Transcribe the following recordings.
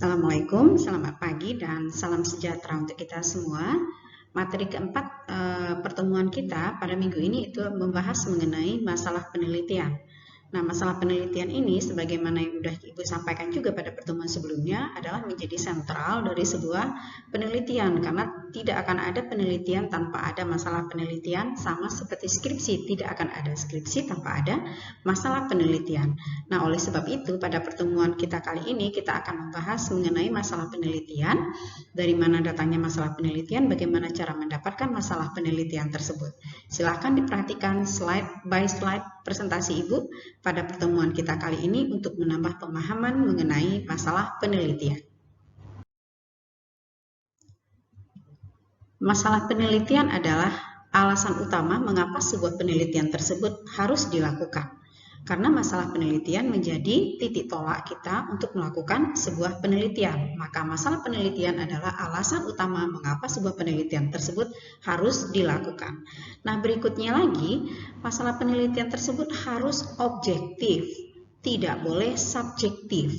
Assalamualaikum, selamat pagi dan salam sejahtera untuk kita semua. Materi keempat pertemuan kita pada minggu ini itu membahas mengenai masalah penelitian. Nah, masalah penelitian ini sebagaimana yang sudah Ibu sampaikan juga pada pertemuan sebelumnya adalah menjadi sentral dari sebuah penelitian karena tidak akan ada penelitian tanpa ada masalah penelitian, sama seperti skripsi tidak akan ada skripsi tanpa ada masalah penelitian. Nah, oleh sebab itu pada pertemuan kita kali ini kita akan membahas mengenai masalah penelitian, dari mana datangnya masalah penelitian, bagaimana cara mendapatkan masalah penelitian tersebut. Silahkan diperhatikan slide by slide presentasi Ibu pada pertemuan kita kali ini untuk menambah pemahaman mengenai masalah penelitian. Masalah penelitian adalah alasan utama mengapa sebuah penelitian tersebut harus dilakukan. Karena masalah penelitian menjadi titik tolak kita untuk melakukan sebuah penelitian. Maka masalah penelitian adalah alasan utama mengapa sebuah penelitian tersebut harus dilakukan. Nah, berikutnya lagi, masalah penelitian tersebut harus objektif, tidak boleh subjektif.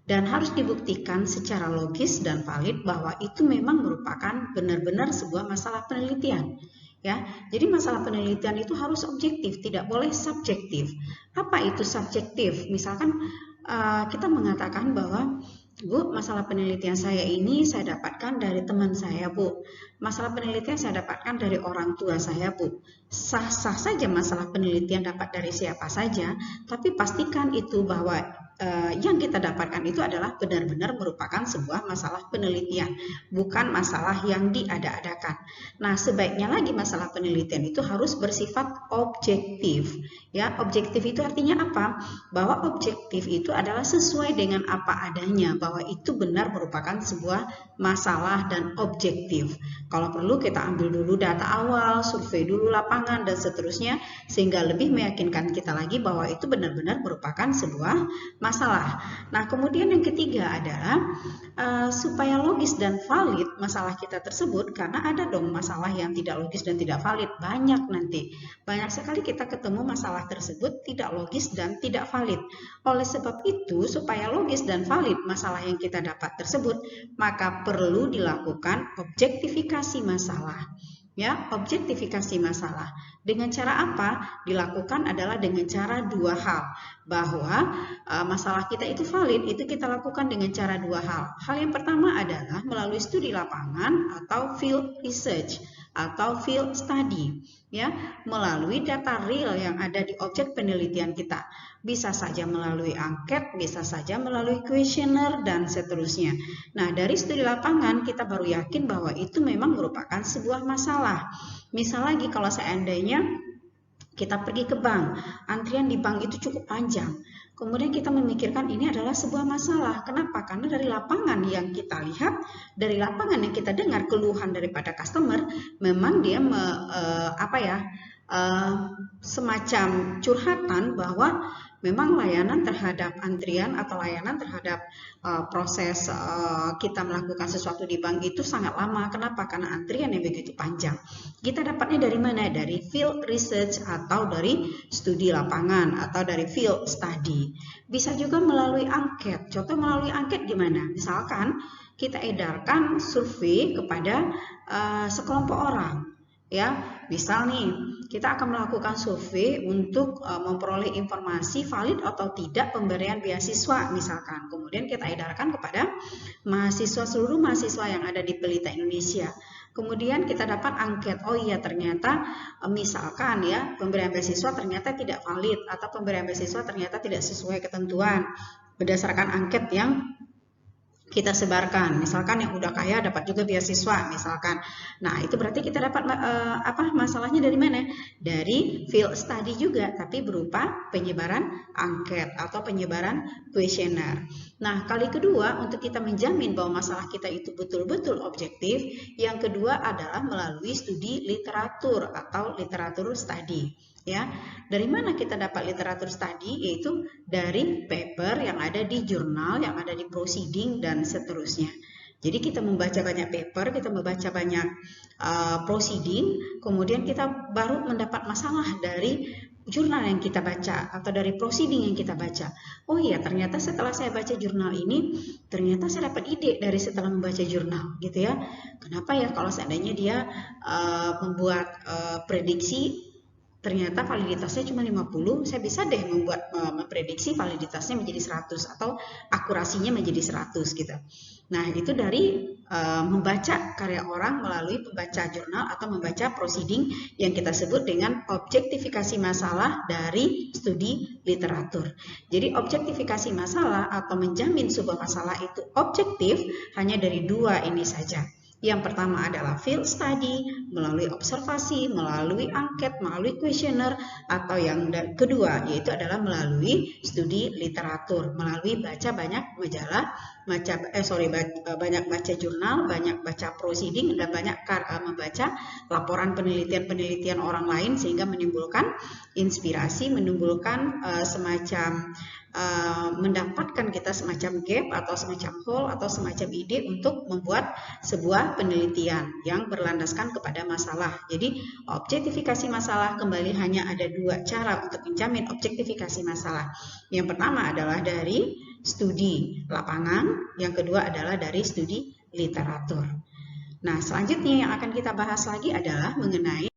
Dan harus dibuktikan secara logis dan valid bahwa itu memang merupakan benar-benar sebuah masalah penelitian. Ya, jadi masalah penelitian itu harus objektif, tidak boleh subjektif. Apa itu subjektif? Misalkan kita mengatakan bahwa Bu, masalah penelitian saya ini saya dapatkan dari teman saya, Bu. Masalah penelitian saya dapatkan dari orang tua saya, Bu. Sah-sah saja masalah penelitian dapat dari siapa saja, tapi pastikan itu bahwa yang kita dapatkan itu adalah benar-benar merupakan sebuah masalah penelitian, bukan masalah yang diada-adakan. Nah, sebaiknya lagi masalah penelitian itu harus bersifat objektif. Ya, objektif itu artinya apa? Bahwa objektif itu adalah sesuai dengan apa adanya, bahwa itu benar merupakan sebuah masalah dan objektif. Kalau perlu kita ambil dulu data awal, survei dulu lapangan dan seterusnya, sehingga lebih meyakinkan kita lagi bahwa itu benar-benar merupakan sebuah masalah. Nah, kemudian yang ketiga adalah supaya logis dan valid masalah kita tersebut, karena ada dong masalah yang tidak logis dan tidak valid, banyak sekali kita ketemu masalah tersebut tidak logis dan tidak valid. Oleh sebab itu, supaya logis dan valid masalah yang kita dapat tersebut, maka perlu dilakukan objektifikasi masalah. Ya, objektifikasi masalah. Dengan cara apa? Dilakukan adalah dengan cara dua hal. Bahwa masalah kita itu valid, itu kita lakukan dengan cara dua hal. Hal yang pertama adalah melalui studi lapangan atau field research atau field study, ya, melalui data real yang ada di objek penelitian kita. Bisa saja melalui angket, bisa saja melalui kuesioner dan seterusnya. Nah, dari studi lapangan kita baru yakin bahwa itu memang merupakan sebuah masalah. Misal lagi kalau seandainya kita pergi ke bank, antrian di bank itu cukup panjang. Kemudian kita memikirkan ini adalah sebuah masalah. Kenapa? Karena dari lapangan yang kita lihat, dari lapangan yang kita dengar keluhan daripada customer, memang dia semacam curhatan bahwa memang layanan terhadap antrian atau layanan terhadap proses kita melakukan sesuatu di bank itu sangat lama. Kenapa? Karena antrian yang begitu panjang. Kita dapatnya dari mana? Dari field research atau dari studi lapangan atau dari field study. Bisa juga melalui angket. Contoh melalui angket gimana? Misalkan kita edarkan survei kepada sekelompok orang. Ya, misal nih kita akan melakukan survei untuk memperoleh informasi valid atau tidak pemberian beasiswa misalkan. Kemudian kita edarkan kepada seluruh mahasiswa yang ada di Pelita Indonesia. Kemudian kita dapat angket, oh iya ternyata misalkan ya pemberian beasiswa ternyata tidak valid atau pemberian beasiswa ternyata tidak sesuai ketentuan berdasarkan angket yang kita sebarkan. Misalkan yang udah kaya dapat juga beasiswa misalkan. Nah, itu berarti kita dapat masalahnya dari mana? Dari field study juga, tapi berupa penyebaran angket atau penyebaran kuesioner. Nah, kali kedua untuk kita menjamin bahwa masalah kita itu betul-betul objektif, yang kedua adalah melalui studi literatur atau literatur study. Ya, dari mana kita dapat literatur study? Yaitu dari paper yang ada di jurnal, yang ada di proceeding dan seterusnya. Jadi kita membaca banyak paper, kita membaca banyak proceeding, kemudian kita baru mendapat masalah dari jurnal yang kita baca atau dari proceeding yang kita baca. Oh iya, ternyata setelah saya baca jurnal ini, ternyata saya dapat ide dari setelah membaca jurnal, gitu ya. Kenapa ya kalau seandainya dia membuat prediksi ternyata validitasnya cuma 50, saya bisa deh memprediksi validitasnya menjadi 100 atau akurasinya menjadi 100 gitu. Nah, itu dari membaca karya orang melalui membaca jurnal atau membaca proceeding yang kita sebut dengan objektifikasi masalah dari studi literatur. Jadi objektifikasi masalah atau menjamin sebuah masalah itu objektif hanya dari dua ini saja. Yang pertama adalah field study, melalui observasi, melalui angket, melalui kuesioner, atau yang kedua yaitu adalah melalui studi literatur, melalui baca banyak majalah, banyak baca jurnal, banyak baca proceeding, dan banyak membaca laporan penelitian-penelitian orang lain sehingga menimbulkan inspirasi, menimbulkan semacam mendapatkan kita semacam gap atau semacam hole atau semacam ide untuk membuat sebuah penelitian yang berlandaskan kepada masalah. Jadi objektifikasi masalah kembali hanya ada dua cara untuk menjamin objektifikasi masalah. Yang pertama adalah dari studi lapangan, yang kedua adalah dari studi literatur. Nah, selanjutnya yang akan kita bahas lagi adalah mengenai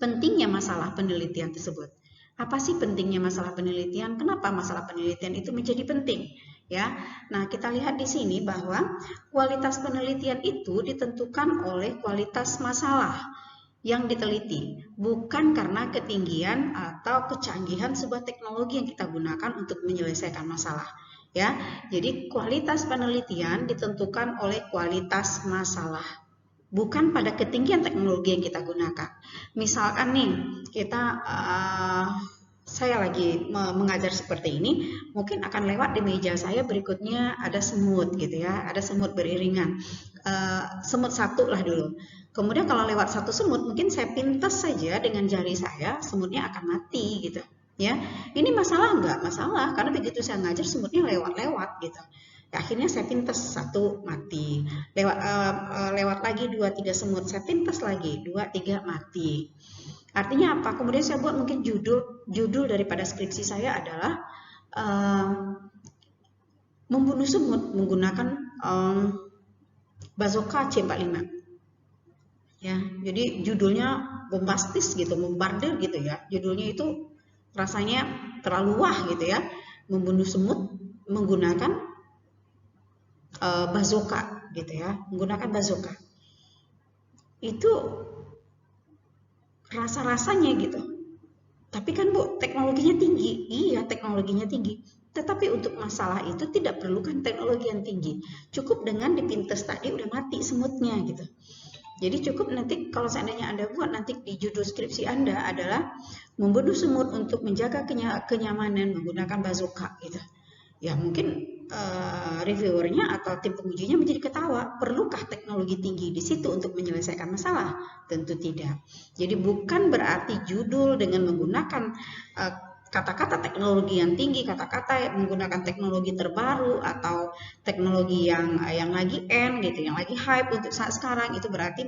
pentingnya masalah penelitian tersebut. Apa sih pentingnya masalah penelitian? Kenapa masalah penelitian itu menjadi penting? Ya, nah kita lihat di sini bahwa kualitas penelitian itu ditentukan oleh kualitas masalah yang diteliti, bukan karena ketinggian atau kecanggihan sebuah teknologi yang kita gunakan untuk menyelesaikan masalah. Ya, jadi kualitas penelitian ditentukan oleh kualitas masalah, bukan pada ketinggian teknologi yang kita gunakan. Misalkan nih, saya lagi mengajar seperti ini, mungkin akan lewat di meja saya berikutnya ada semut gitu ya, ada semut beriringan. Semut satu lah dulu. Kemudian kalau lewat satu semut, mungkin saya pintas saja dengan jari saya, semutnya akan mati gitu. Ya, ini masalah enggak? Masalah, karena begitu saya ngajar semutnya lewat-lewat gitu. Akhirnya saya pintas satu mati, lewat lagi 2-3 semut, saya pintas lagi 2-3 mati. Artinya apa? Kemudian saya buat mungkin judul daripada skripsi saya adalah membunuh semut menggunakan bazooka C45. Ya, jadi judulnya bombastis gitu, bombardir gitu ya. Judulnya itu rasanya terlalu wah gitu ya. Membunuh semut menggunakan bazooka gitu ya, menggunakan bazooka. Itu rasa-rasanya gitu. Tapi kan Bu, teknologinya tinggi. Iya, teknologinya tinggi. Tetapi untuk masalah itu tidak perlukan teknologi yang tinggi. Cukup dengan dipintes tadi udah mati semutnya gitu. Jadi cukup nanti kalau seandainya Anda buat nanti di judul skripsi Anda adalah membunuh semut untuk menjaga kenyamanan menggunakan bazooka gitu. Ya mungkin reviewernya atau tim pengujinya menjadi ketawa. Perlukah teknologi tinggi di situ untuk menyelesaikan masalah? Tentu tidak. Jadi bukan berarti judul dengan menggunakan kata-kata teknologi yang tinggi, kata-kata menggunakan teknologi terbaru atau teknologi yang lagi gitu, yang lagi hype untuk saat sekarang, itu berarti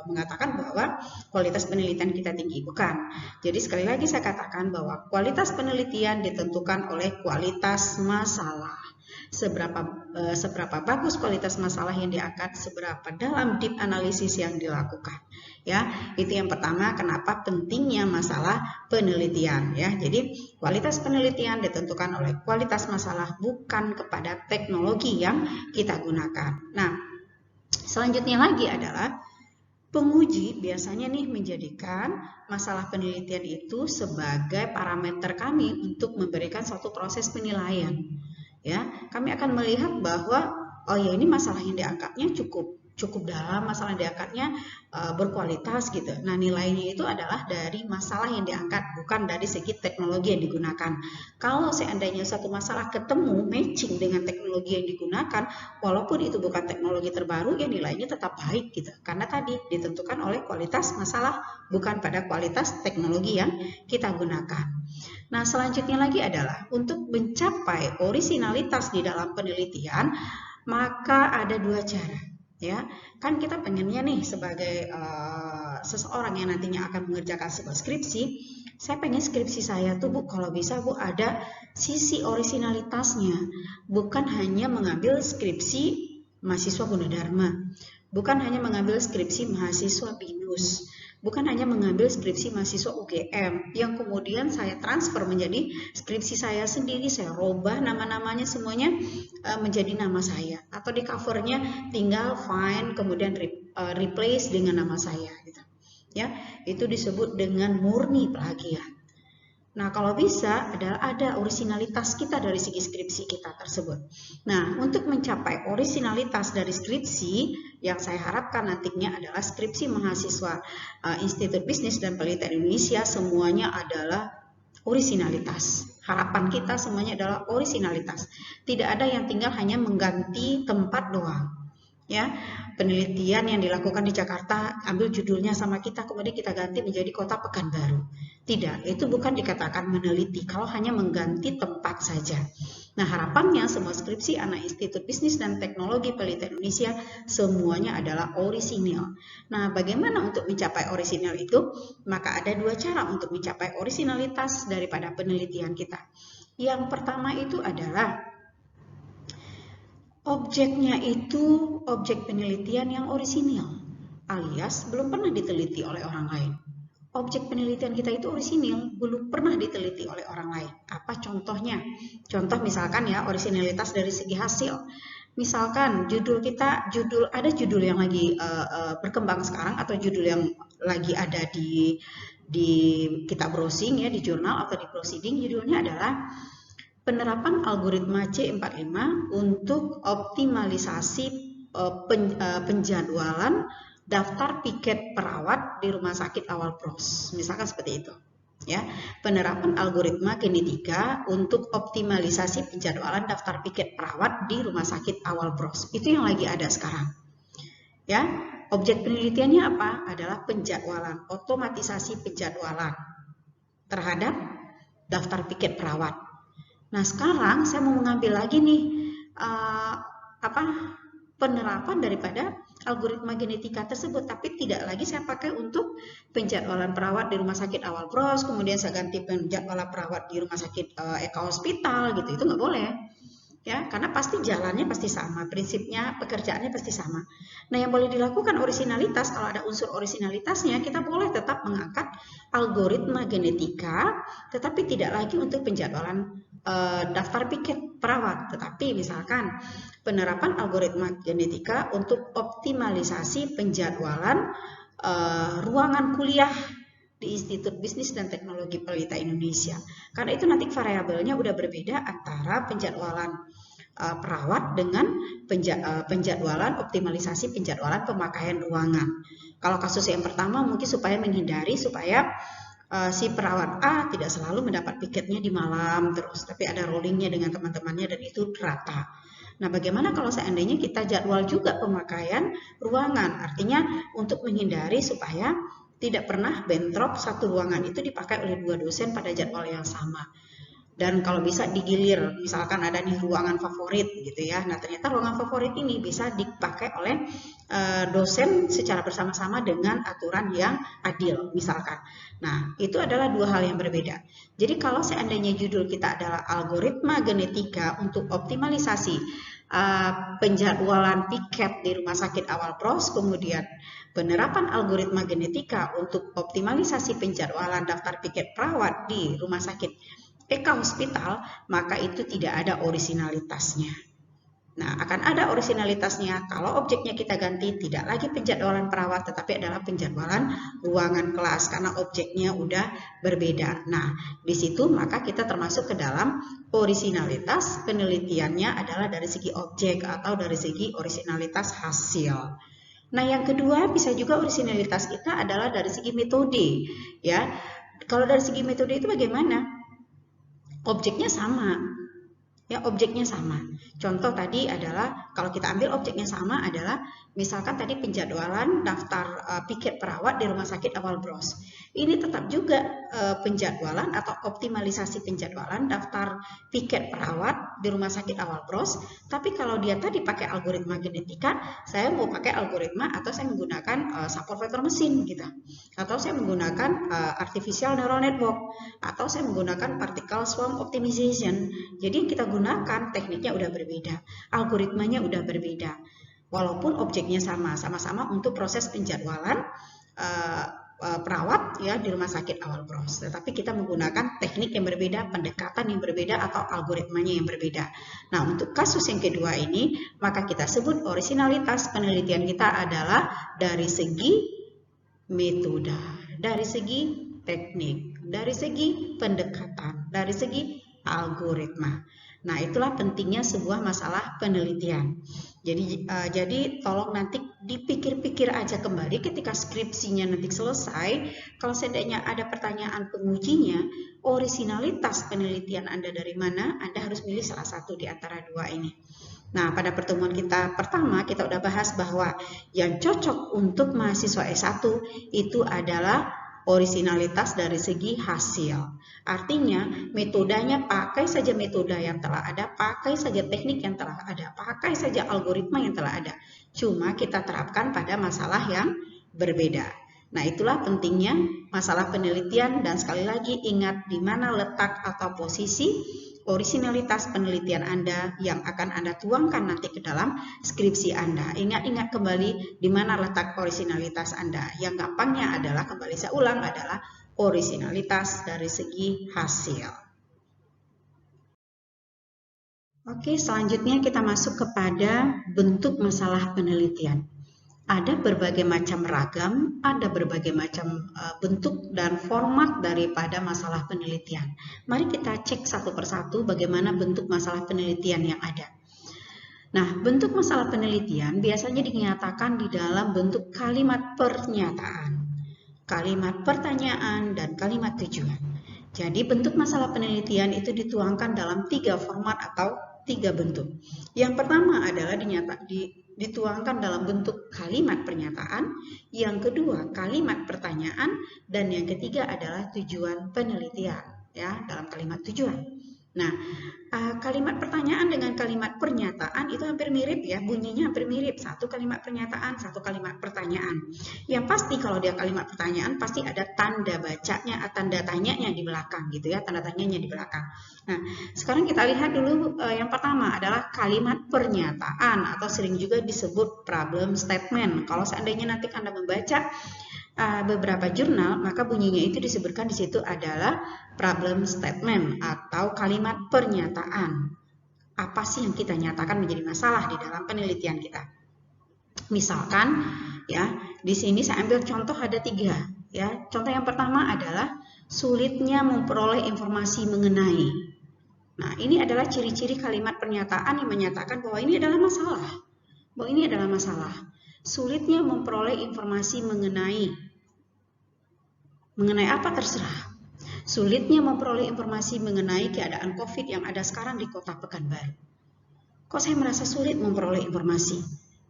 mengatakan bahwa kualitas penelitian kita tinggi. Bukan. Jadi sekali lagi saya katakan bahwa kualitas penelitian ditentukan oleh kualitas masalah. Seberapa bagus kualitas masalah yang diangkat, seberapa dalam deep analisis yang dilakukan. Ya, itu yang pertama kenapa pentingnya masalah penelitian ya. Jadi kualitas penelitian ditentukan oleh kualitas masalah, bukan kepada teknologi yang kita gunakan. Nah, selanjutnya lagi adalah penguji biasanya nih menjadikan masalah penelitian itu sebagai parameter kami untuk memberikan suatu proses penilaian. Ya, kami akan melihat bahwa oh ya ini masalah yang diangkatnya cukup dalam, masalah yang diangkatnya berkualitas gitu. Nah, nilainya itu adalah dari masalah yang diangkat, bukan dari segi teknologi yang digunakan. Kalau seandainya satu masalah ketemu matching dengan teknologi yang digunakan, walaupun itu bukan teknologi terbaru, ya nilainya tetap baik gitu. Karena tadi ditentukan oleh kualitas masalah, bukan pada kualitas teknologi yang kita gunakan. Nah, selanjutnya lagi adalah untuk mencapai orisinalitas di dalam penelitian, maka ada dua cara. Ya, kan kita pengennya nih sebagai seseorang yang nantinya akan mengerjakan sebuah skripsi, saya pengen skripsi saya tuh Bu, kalau bisa Bu ada sisi orisinalitasnya, bukan hanya mengambil skripsi mahasiswa Gunadarma, bukan hanya mengambil skripsi mahasiswa BINUS, bukan hanya mengambil skripsi mahasiswa UGM yang kemudian saya transfer menjadi skripsi saya sendiri, saya robah nama-namanya semuanya menjadi nama saya, atau di covernya tinggal find kemudian replace dengan nama saya gitu. Ya, itu disebut dengan murni plagiat. Nah, kalau bisa adalah ada orisinalitas kita dari segi skripsi kita tersebut. Nah, untuk mencapai orisinalitas dari skripsi, yang saya harapkan nantinya adalah skripsi mahasiswa Institut Bisnis dan Penelitian Indonesia semuanya adalah orisinalitas. Harapan kita semuanya adalah orisinalitas. Tidak ada yang tinggal hanya mengganti tempat doang. Ya, penelitian yang dilakukan di Jakarta ambil judulnya sama kita, kemudian kita ganti menjadi Kota Pekanbaru. Tidak, itu bukan dikatakan meneliti kalau hanya mengganti tempat saja. Nah, harapannya semua skripsi anak Institut Bisnis dan Teknologi Penelitian Indonesia semuanya adalah orisinil. Nah, bagaimana untuk mencapai orisinil itu? Maka ada dua cara untuk mencapai orisinalitas daripada penelitian kita. Yang pertama itu adalah objeknya itu objek penelitian yang orisinil, alias belum pernah diteliti oleh orang lain. Objek penelitian kita itu orisinil, belum pernah diteliti oleh orang lain. Apa contohnya? Contoh misalkan ya, orisinalitas dari segi hasil. Misalkan judul kita, ada judul yang lagi berkembang sekarang atau judul yang lagi ada di kita browsing ya, di jurnal atau di proceeding, judulnya adalah penerapan algoritma C45 untuk optimalisasi penjadwalan daftar piket perawat di Rumah Sakit Awal Pros. Misalkan seperti itu. Ya, penerapan algoritma genetika untuk optimalisasi penjadwalan daftar piket perawat di Rumah Sakit Awal Pros. Itu yang lagi ada sekarang. Ya, objek penelitiannya apa? Adalah penjadwalan, otomatisasi penjadwalan terhadap daftar piket perawat. Nah, sekarang saya mau mengambil lagi nih penerapan daripada algoritma genetika tersebut, tapi tidak lagi saya pakai untuk penjadwalan perawat di Rumah Sakit Awal Pros, kemudian saya ganti penjadwalan perawat di Rumah Sakit Eka Hospital gitu. Itu nggak boleh. Ya, karena pasti jalannya pasti sama, prinsipnya pekerjaannya pasti sama. Nah, yang boleh dilakukan orisinalitas, kalau ada unsur orisinalitasnya, kita boleh tetap mengangkat algoritma genetika, tetapi tidak lagi untuk penjadwalan daftar piket perawat, tetapi misalkan penerapan algoritma genetika untuk optimalisasi penjadwalan ruangan kuliah di Institut Bisnis dan Teknologi Penelitian Indonesia. Karena itu nanti variabelnya udah berbeda antara penjadwalan perawat dengan penjadwalan optimalisasi penjadwalan pemakaian ruangan. Kalau kasus yang pertama mungkin supaya menghindari supaya si perawat A tidak selalu mendapat piketnya di malam terus, tapi ada rollingnya dengan teman-temannya dan itu rata. Nah, bagaimana kalau seandainya kita jadwal juga pemakaian ruangan? Artinya untuk menghindari supaya tidak pernah bentrok satu ruangan itu dipakai oleh dua dosen pada jadwal yang sama. Dan kalau bisa digilir, misalkan ada nih ruangan favorit gitu ya. Nah, ternyata ruangan favorit ini bisa dipakai oleh dosen secara bersama-sama dengan aturan yang adil misalkan. Nah, itu adalah dua hal yang berbeda. Jadi kalau seandainya judul kita adalah algoritma genetika untuk optimalisasi penjadwalan piket di Rumah Sakit Awal Pros, kemudian penerapan algoritma genetika untuk optimalisasi penjadwalan daftar piket perawat di Rumah Sakit Eka Hospital, maka itu tidak ada orisinalitasnya. Nah, akan ada orisinalitasnya kalau objeknya kita ganti tidak lagi penjadwalan perawat, tetapi adalah penjadwalan ruangan kelas karena objeknya udah berbeda. Nah, di situ maka kita termasuk ke dalam orisinalitas penelitiannya adalah dari segi objek atau dari segi orisinalitas hasil. Nah, yang kedua bisa juga orisinalitas kita adalah dari segi metode, ya. Kalau dari segi metode itu bagaimana? Objeknya sama, Ya, objeknya sama. Contoh tadi adalah kalau kita ambil objeknya sama adalah misalkan tadi penjadwalan daftar piket perawat di Rumah Sakit Awal Bros. Ini tetap juga penjadwalan atau optimalisasi penjadwalan daftar piket perawat di Rumah Sakit Awal Bros. Tapi kalau dia tadi pakai algoritma genetika, saya mau pakai algoritma atau saya menggunakan support vector mesin gitu. Atau saya menggunakan artificial neural network atau saya menggunakan particle swarm optimization. Jadi kita gunakan tekniknya udah berbeda, algoritmanya udah berbeda. Walaupun objeknya sama-sama untuk proses penjadwalan perawat ya di Rumah Sakit Awal Bros. Tetapi kita menggunakan teknik yang berbeda, pendekatan yang berbeda atau algoritmanya yang berbeda. Nah, untuk kasus yang kedua ini, maka kita sebut originalitas penelitian kita adalah dari segi metode, dari segi teknik, dari segi pendekatan, dari segi algoritma. Nah, itulah pentingnya sebuah masalah penelitian. Jadi tolong nanti dipikir-pikir aja kembali ketika skripsinya nanti selesai. Kalau seandainya ada pertanyaan pengujinya, originalitas penelitian Anda dari mana? Anda harus pilih salah satu di antara dua ini. Nah, pada pertemuan kita pertama, kita udah bahas bahwa yang cocok untuk mahasiswa S1 itu adalah originalitas dari segi hasil. Artinya, metodenya pakai saja metode yang telah ada, pakai saja teknik yang telah ada, pakai saja algoritma yang telah ada. Cuma kita terapkan pada masalah yang berbeda. Nah, itulah pentingnya masalah penelitian dan sekali lagi ingat di mana letak atau posisi originalitas penelitian Anda yang akan Anda tuangkan nanti ke dalam skripsi Anda. Ingat-ingat kembali di mana letak originalitas Anda. Yang gampangnya adalah, kembali saya ulang, adalah originalitas dari segi hasil. Oke, selanjutnya kita masuk kepada bentuk masalah penelitian. Ada berbagai macam ragam, ada berbagai macam bentuk dan format daripada masalah penelitian. Mari kita cek satu persatu bagaimana bentuk masalah penelitian yang ada. Nah, bentuk masalah penelitian biasanya dinyatakan di dalam bentuk kalimat pernyataan, kalimat pertanyaan, dan kalimat tujuan. Jadi bentuk masalah penelitian itu dituangkan dalam 3 format atau 3 bentuk. Yang pertama adalah dituangkan dalam bentuk kalimat pernyataan, yang kedua kalimat pertanyaan, dan yang ketiga adalah tujuan penelitian ya, dalam kalimat tujuan. Nah, kalimat pertanyaan dengan kalimat pernyataan itu hampir mirip ya, bunyinya hampir mirip. Satu kalimat pernyataan, satu kalimat pertanyaan. Yang pasti kalau dia kalimat pertanyaan pasti ada tanda bacanya, tanda tanyanya di belakang gitu ya, tanda tanyanya di belakang. Nah, sekarang kita lihat dulu yang pertama adalah kalimat pernyataan atau sering juga disebut problem statement. Kalau seandainya nanti Anda membaca beberapa jurnal, maka bunyinya itu disebutkan di situ adalah problem statement atau kalimat pernyataan. Apa sih yang kita nyatakan menjadi masalah di dalam penelitian kita? Misalkan ya, di sini saya ambil contoh ada 3 ya. Contoh yang pertama adalah sulitnya memperoleh informasi mengenai. Nah, ini adalah ciri-ciri kalimat pernyataan yang menyatakan bahwa ini adalah masalah. Bahwa ini adalah masalah. Sulitnya memperoleh informasi mengenai apa terserah. Sulitnya memperoleh informasi mengenai keadaan COVID yang ada sekarang di Kota Pekanbaru. Kok saya merasa sulit memperoleh informasi?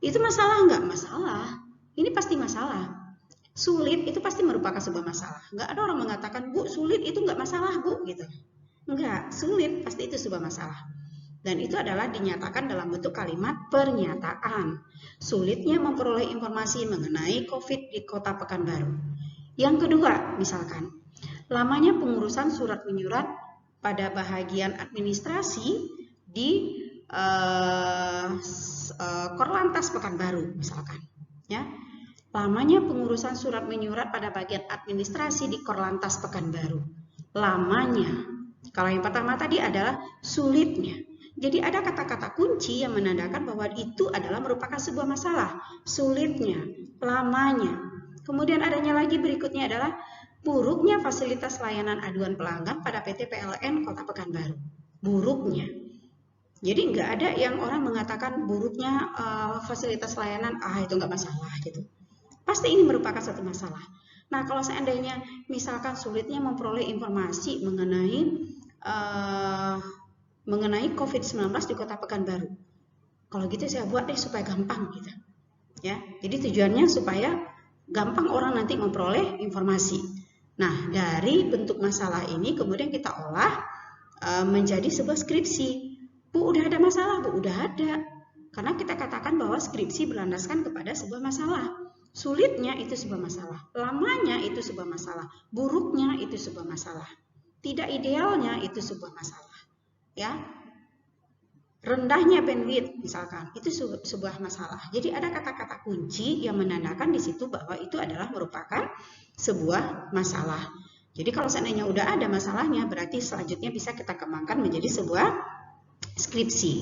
Itu masalah nggak? Masalah. Ini pasti masalah. Sulit itu pasti merupakan sebuah masalah. Nggak ada orang mengatakan, Bu, sulit itu nggak masalah, Bu, gitu. Enggak, sulit pasti itu sebuah masalah. Dan itu adalah dinyatakan dalam bentuk kalimat pernyataan. Sulitnya memperoleh informasi mengenai COVID di Kota Pekanbaru. Yang kedua, misalkan, lamanya pengurusan surat menyurat pada bahagian administrasi di Korlantas Pekanbaru, misalkan. Ya, lamanya pengurusan surat menyurat pada bagian administrasi di Korlantas Pekanbaru. Lamanya. Kalau yang pertama tadi adalah sulitnya. Jadi ada kata-kata kunci yang menandakan bahwa itu adalah merupakan sebuah masalah. Sulitnya, lamanya. Kemudian adanya lagi berikutnya adalah buruknya fasilitas layanan aduan pelanggan pada PT PLN Kota Pekanbaru. Buruknya. Jadi nggak ada yang orang mengatakan buruknya fasilitas layanan, itu nggak masalah gitu. Pasti ini merupakan satu masalah. Nah, kalau seandainya misalkan sulitnya memperoleh informasi mengenai mengenai COVID-19 di Kota Pekanbaru. Kalau gitu saya buat deh supaya gampang gitu. Ya, jadi tujuannya supaya gampang orang nanti memperoleh informasi. Nah, dari bentuk masalah ini kemudian kita olah menjadi sebuah skripsi. Bu, udah ada masalah? Bu, udah ada. Karena kita katakan bahwa skripsi berlandaskan kepada sebuah masalah. Sulitnya itu sebuah masalah, lamanya itu sebuah masalah, buruknya itu sebuah masalah, tidak idealnya itu sebuah masalah, ya. Rendahnya bandwidth misalkan itu sebuah masalah. Jadi ada kata-kata kunci yang menandakan di situ bahwa itu adalah merupakan sebuah masalah. Jadi kalau seandainya udah ada masalahnya, berarti selanjutnya bisa kita kembangkan menjadi sebuah skripsi.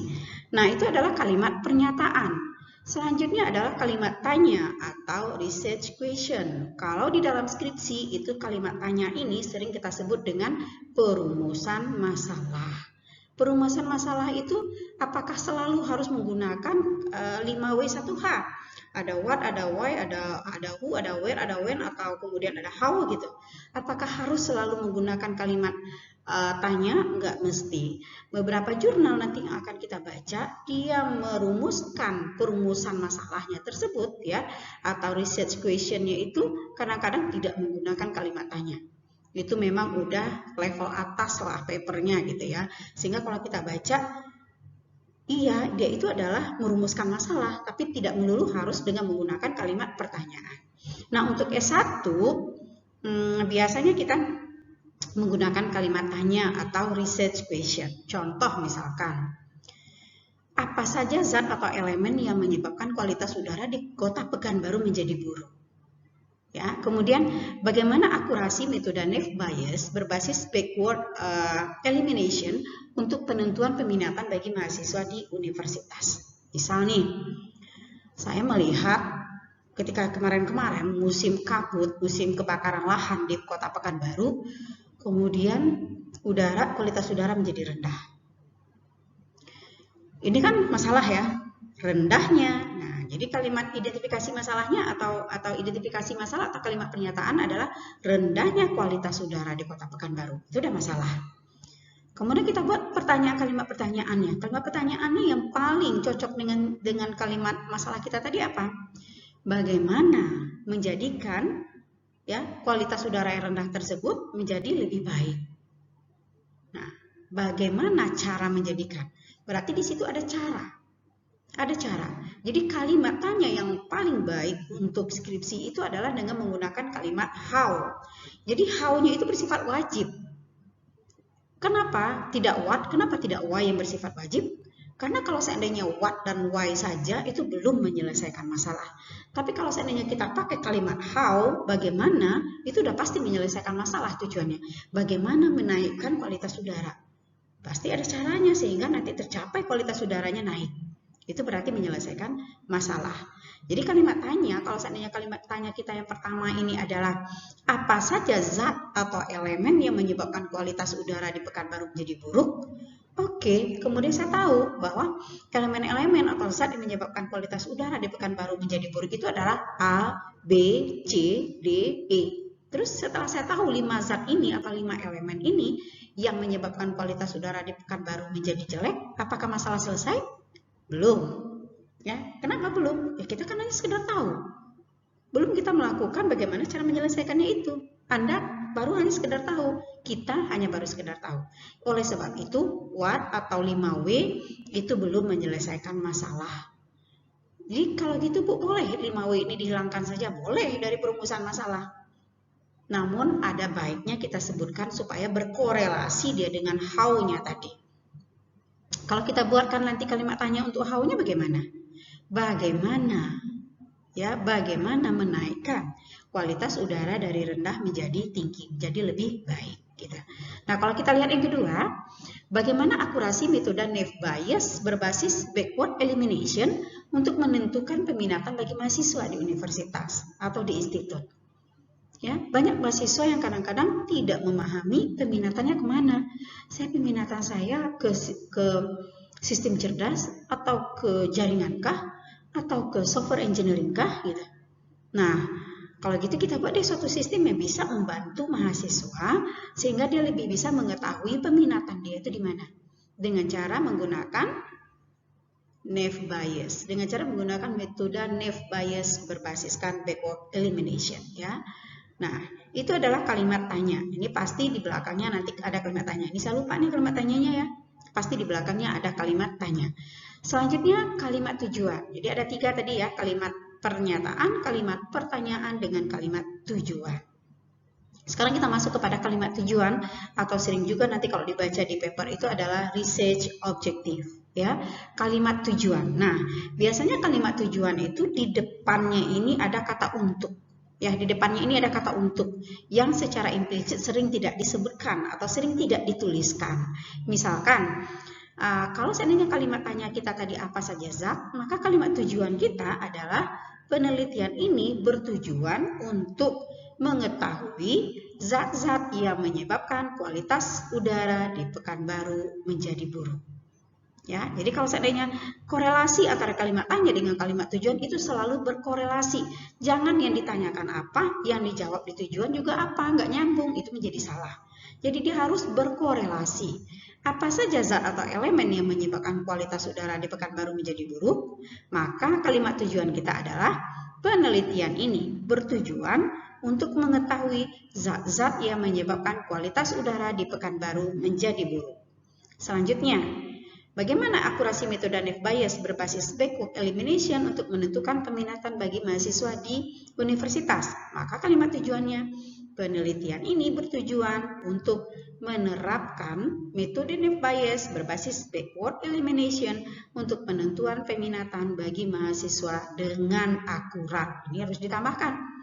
Nah, itu adalah kalimat pernyataan. Selanjutnya adalah kalimat tanya atau research question. Kalau di dalam skripsi itu kalimat tanya ini sering kita sebut dengan perumusan masalah. Perumusan masalah itu apakah selalu harus menggunakan 5W1H? Ada what, ada why, ada who, ada where, ada when, atau kemudian ada how gitu. Apakah harus selalu menggunakan kalimat tanya? Enggak mesti. Beberapa jurnal nanti yang akan kita baca, dia merumuskan perumusan masalahnya tersebut ya, atau research questionnya itu kadang-kadang tidak menggunakan kalimat tanya. Itu memang udah level atas lah papernya gitu ya. Sehingga kalau kita baca, iya dia itu adalah merumuskan masalah, tapi tidak melulu harus dengan menggunakan kalimat pertanyaan. Nah, untuk S1 biasanya kita menggunakan kalimat tanya atau research question. Contoh misalkan, apa saja zat atau elemen yang menyebabkan kualitas udara di Kota Pekanbaru menjadi buruk? Ya, kemudian bagaimana akurasi metode Naive Bayes berbasis backward elimination untuk penentuan peminatan bagi mahasiswa di universitas? Misal nih, saya melihat ketika kemarin-kemarin musim kabut, musim kebakaran lahan di Kota Pekanbaru, kemudian kualitas udara menjadi rendah. Ini kan masalah ya, rendahnya. Nah, jadi kalimat identifikasi masalahnya atau identifikasi masalah atau kalimat pernyataan adalah rendahnya kualitas udara di Kota Pekanbaru. Itu udah masalah. Kemudian kita buat kalimat pertanyaannya. Kalimat pertanyaannya yang paling cocok dengan kalimat masalah kita tadi apa? Bagaimana menjadikan ya kualitas udara yang rendah tersebut menjadi lebih baik. Nah, bagaimana cara menjadikan? Berarti di situ ada cara. Ada cara. Jadi kalimat tanya yang paling baik untuk skripsi itu adalah dengan menggunakan kalimat how. Jadi how-nya itu bersifat wajib. Kenapa tidak what? Kenapa tidak why yang bersifat wajib? Karena kalau seandainya what dan why saja itu belum menyelesaikan masalah. Tapi kalau seandainya kita pakai kalimat how, bagaimana, itu udah pasti menyelesaikan masalah tujuannya. Bagaimana menaikkan kualitas udara? Pasti ada caranya sehingga nanti tercapai kualitas udaranya naik. Itu berarti menyelesaikan masalah. Jadi kalimat tanya, kalau seandainya kalimat tanya kita yang pertama ini adalah apa saja zat atau elemen yang menyebabkan kualitas udara di Pekanbaru menjadi buruk? Oke, kemudian saya tahu bahwa elemen-elemen atau zat yang menyebabkan kualitas udara di Pekanbaru menjadi buruk itu adalah A, B, C, D, E. Terus setelah saya tahu 5 zat ini atau 5 elemen ini yang menyebabkan kualitas udara di Pekanbaru menjadi jelek, apakah masalah selesai? Belum. Ya, kenapa belum? Ya kita kan hanya sekedar tahu. Belum kita melakukan bagaimana cara menyelesaikannya itu. Anda baru hanya sekedar tahu, kita hanya baru sekedar tahu. Oleh sebab itu, what atau 5W itu belum menyelesaikan masalah. Jadi kalau gitu Bu, boleh 5W ini dihilangkan saja, boleh dari perumusan masalah. Namun ada baiknya kita sebutkan supaya berkorelasi dia dengan how-nya tadi. Kalau kita buatkan nanti kalimat tanya untuk how-nya bagaimana? Bagaimana menaikkan kualitas udara dari rendah menjadi tinggi, menjadi lebih baik gitu. Nah, kalau kita lihat yang kedua, bagaimana akurasi metode Naive Bayes berbasis backward elimination untuk menentukan peminatan bagi mahasiswa di universitas atau di institut. Ya, banyak mahasiswa yang kadang-kadang tidak memahami peminatannya kemana. Peminatan saya ke sistem cerdas atau ke jaringan kah? Atau ke software engineering kah gitu. Nah, kalau gitu kita buat deh suatu sistem yang bisa membantu mahasiswa sehingga dia lebih bisa mengetahui peminatan dia itu di mana. dengan cara menggunakan Naive Bayes, dengan cara menggunakan metode Naive Bayes berbasiskan backward elimination, ya. Nah, itu adalah kalimat tanya. Ini pasti di belakangnya nanti ada kalimat tanya. Ini saya lupa nih kalimat tanyanya ya. Pasti di belakangnya ada kalimat tanya. Selanjutnya kalimat tujuan. Jadi ada 3 tadi ya, kalimat pernyataan, kalimat pertanyaan, dengan kalimat tujuan. Sekarang kita masuk kepada kalimat tujuan, atau sering juga nanti kalau dibaca di paper itu adalah research objective, ya. Kalimat tujuan. Nah, biasanya kalimat tujuan itu di depannya ini ada kata untuk. Ya, di depannya ini ada kata untuk yang secara implisit sering tidak disebutkan atau sering tidak dituliskan. Misalkan, kalau seandainya kalimat tanya kita tadi apa saja zat, maka kalimat tujuan kita adalah penelitian ini bertujuan untuk mengetahui zat-zat yang menyebabkan kualitas udara di Pekanbaru menjadi buruk. Ya, jadi kalau seandainya korelasi antara kalimat tanya dengan kalimat tujuan itu selalu berkorelasi. Jangan yang ditanyakan apa, yang dijawab di tujuan juga apa, nggak nyambung, itu menjadi salah. Jadi dia harus berkorelasi. Apa saja zat atau elemen yang menyebabkan kualitas udara di Pekanbaru menjadi buruk? Maka kalimat tujuan kita adalah penelitian ini bertujuan untuk mengetahui zat-zat yang menyebabkan kualitas udara di Pekanbaru menjadi buruk. Selanjutnya, bagaimana akurasi metode Naive Bayes berbasis backward elimination untuk menentukan peminatan bagi mahasiswa di universitas? Maka kalimat tujuannya, penelitian ini bertujuan untuk menerapkan metode Naive Bayes berbasis backward elimination untuk penentuan peminatan bagi mahasiswa dengan akurat. Ini harus ditambahkan.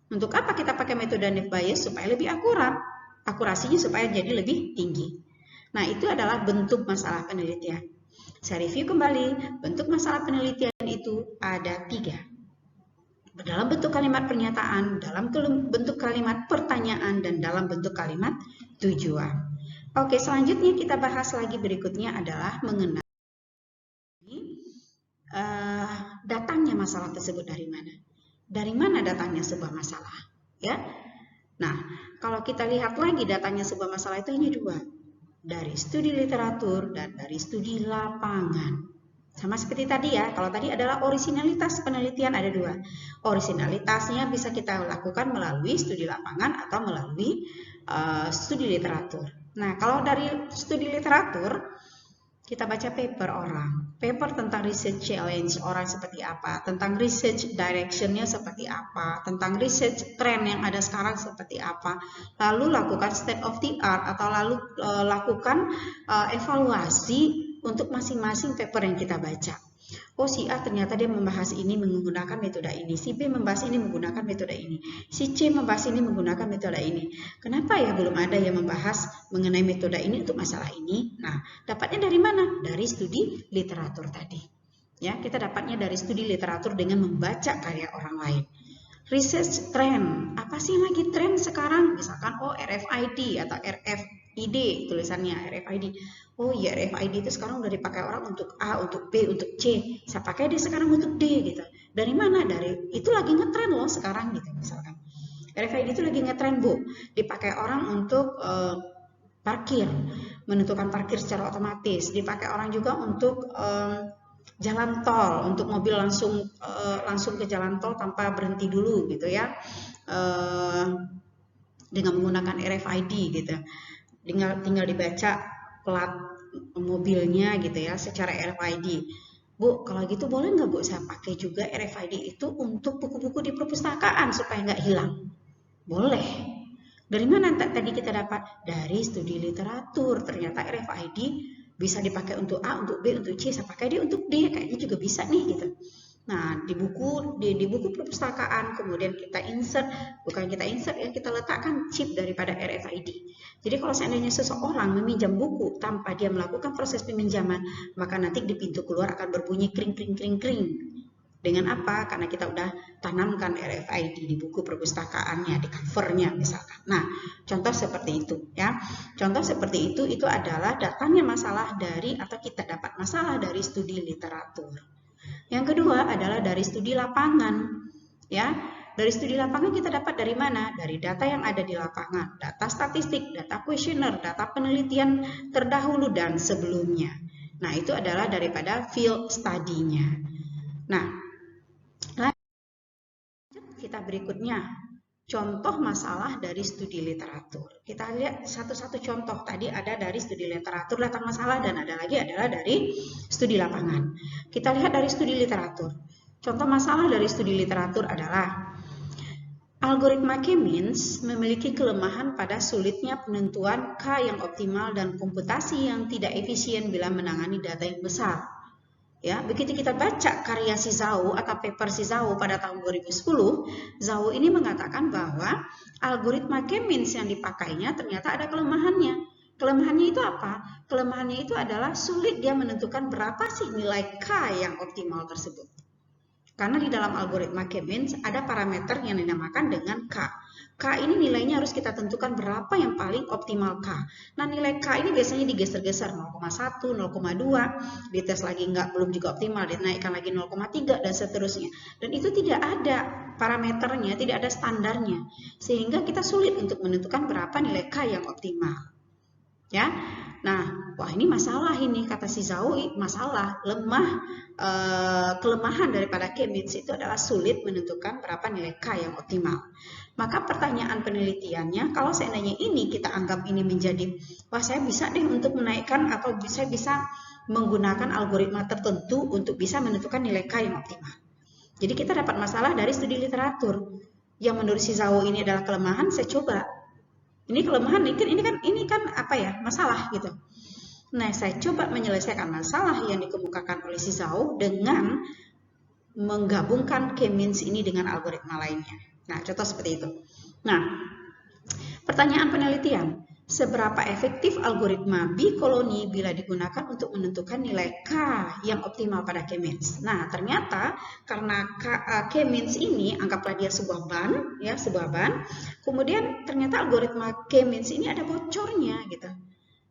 Untuk apa kita pakai metode Naive Bayes? Supaya lebih akurat. Akurasinya supaya jadi lebih tinggi. Nah, itu adalah bentuk masalah penelitian. Saya review kembali, bentuk masalah penelitian itu ada 3. Dalam bentuk kalimat pernyataan, dalam bentuk kalimat pertanyaan, dan dalam bentuk kalimat tujuan. Oke, selanjutnya kita bahas lagi berikutnya adalah mengenai datangnya masalah tersebut dari mana. Dari mana datangnya sebuah masalah, ya? Nah, kalau kita lihat lagi datangnya sebuah masalah itu hanya 2, dari studi literatur dan dari studi lapangan. Sama seperti tadi ya, kalau tadi adalah orisinalitas penelitian ada 2. Orisinalitasnya bisa kita lakukan melalui studi lapangan atau melalui studi literatur. Nah, kalau dari studi literatur, kita baca paper orang, paper tentang research challenge orang seperti apa, tentang research directionnya seperti apa, tentang research trend yang ada sekarang seperti apa, lalu lakukan state of the art atau lalu lakukan evaluasi untuk masing-masing paper yang kita baca. Oh, si A ternyata dia membahas ini menggunakan metode ini, si B membahas ini menggunakan metode ini, si C membahas ini menggunakan metode ini. Kenapa ya belum ada yang membahas mengenai metode ini untuk masalah ini? Nah, dapatnya dari mana? Dari studi literatur tadi. Ya, kita dapatnya dari studi literatur dengan membaca karya orang lain. Research trend, apa sih lagi tren sekarang? Misalkan RFID atau RFID tulisannya RFID. Oh iya, RFID itu sekarang udah dipakai orang untuk A, untuk B, untuk C. Saya pakai dia sekarang untuk D gitu. Dari mana? Dari itu lagi ngetren loh sekarang gitu misalkan. RFID itu lagi ngetren Bu, dipakai orang untuk parkir, menentukan parkir secara otomatis. Dipakai orang juga untuk jalan tol, untuk mobil langsung ke jalan tol tanpa berhenti dulu gitu ya, dengan menggunakan RFID gitu. Tinggal dibaca plat mobilnya gitu ya secara RFID. Bu, kalau gitu boleh nggak Bu saya pakai juga RFID itu untuk buku-buku di perpustakaan supaya nggak hilang? Boleh. Dari mana tadi kita dapat? Dari studi literatur. Ternyata RFID bisa dipakai untuk A, untuk B, untuk C, saya pakai dia untuk D, kayaknya juga bisa nih gitu. Nah, di buku perpustakaan kemudian kita insert, bukan kita insert ya, kita letakkan chip daripada RFID. Jadi kalau seandainya seseorang meminjam buku tanpa dia melakukan proses peminjaman, maka nanti di pintu keluar akan berbunyi kring kring kring kring. Dengan apa? Karena kita udah tanamkan RFID di buku perpustakaannya, di covernya misalkan. Nah, contoh seperti itu ya. Contoh seperti itu adalah datangnya masalah dari atau kita dapat masalah dari studi literatur. Yang kedua adalah dari studi lapangan ya. Dari studi lapangan kita dapat dari mana? Dari data yang ada di lapangan, data statistik, data kuesioner, data penelitian terdahulu dan sebelumnya. Nah, itu adalah daripada field study-nya. Nah, lanjut kita berikutnya. Contoh masalah dari studi literatur. Kita lihat satu-satu contoh. Tadi ada dari studi literatur datang masalah dan ada lagi adalah dari studi lapangan. Kita lihat dari studi literatur. Contoh masalah dari studi literatur adalah algoritma K-means memiliki kelemahan pada sulitnya penentuan K yang optimal dan komputasi yang tidak efisien bila menangani data yang besar. Ya, begitu kita baca karya si Zhao atau paper si Zhao pada tahun 2010, Zhao ini mengatakan bahwa algoritma K-means yang dipakainya ternyata ada kelemahannya. Kelemahannya itu apa? Kelemahannya itu adalah sulit dia menentukan berapa sih nilai K yang optimal tersebut. Karena di dalam algoritma K-means ada parameter yang dinamakan dengan K. K ini nilainya harus kita tentukan berapa yang paling optimal K. Nah, nilai K ini biasanya digeser-geser 0,1, 0,2, dites lagi belum juga optimal, dinaikkan lagi 0,3 dan seterusnya. Dan itu tidak ada parameternya, tidak ada standarnya. Sehingga kita sulit untuk menentukan berapa nilai K yang optimal. Ya. Nah, wah ini masalah ini kata si Zhao, masalah kelemahan daripada K-means itu adalah sulit menentukan berapa nilai K yang optimal. Maka pertanyaan penelitiannya, kalau seandainya ini kita anggap ini menjadi, wah saya bisa deh untuk menaikkan atau saya bisa menggunakan algoritma tertentu untuk bisa menentukan nilai K yang optimal. Jadi kita dapat masalah dari studi literatur yang menurut si Zhao ini adalah kelemahan, saya coba. Ini kelemahan, ini kan apa ya, masalah gitu. Nah, saya coba menyelesaikan masalah yang dikemukakan oleh si Zhao dengan menggabungkan K-means ini dengan algoritma lainnya. Nah, contoh seperti itu. Nah, pertanyaan penelitian. Seberapa efektif algoritma B-koloni bila digunakan untuk menentukan nilai K yang optimal pada K-means? Nah, ternyata karena K-means ini anggaplah dia sebuah ban, ya, sebuah ban. Kemudian ternyata algoritma K-means ini ada bocornya gitu.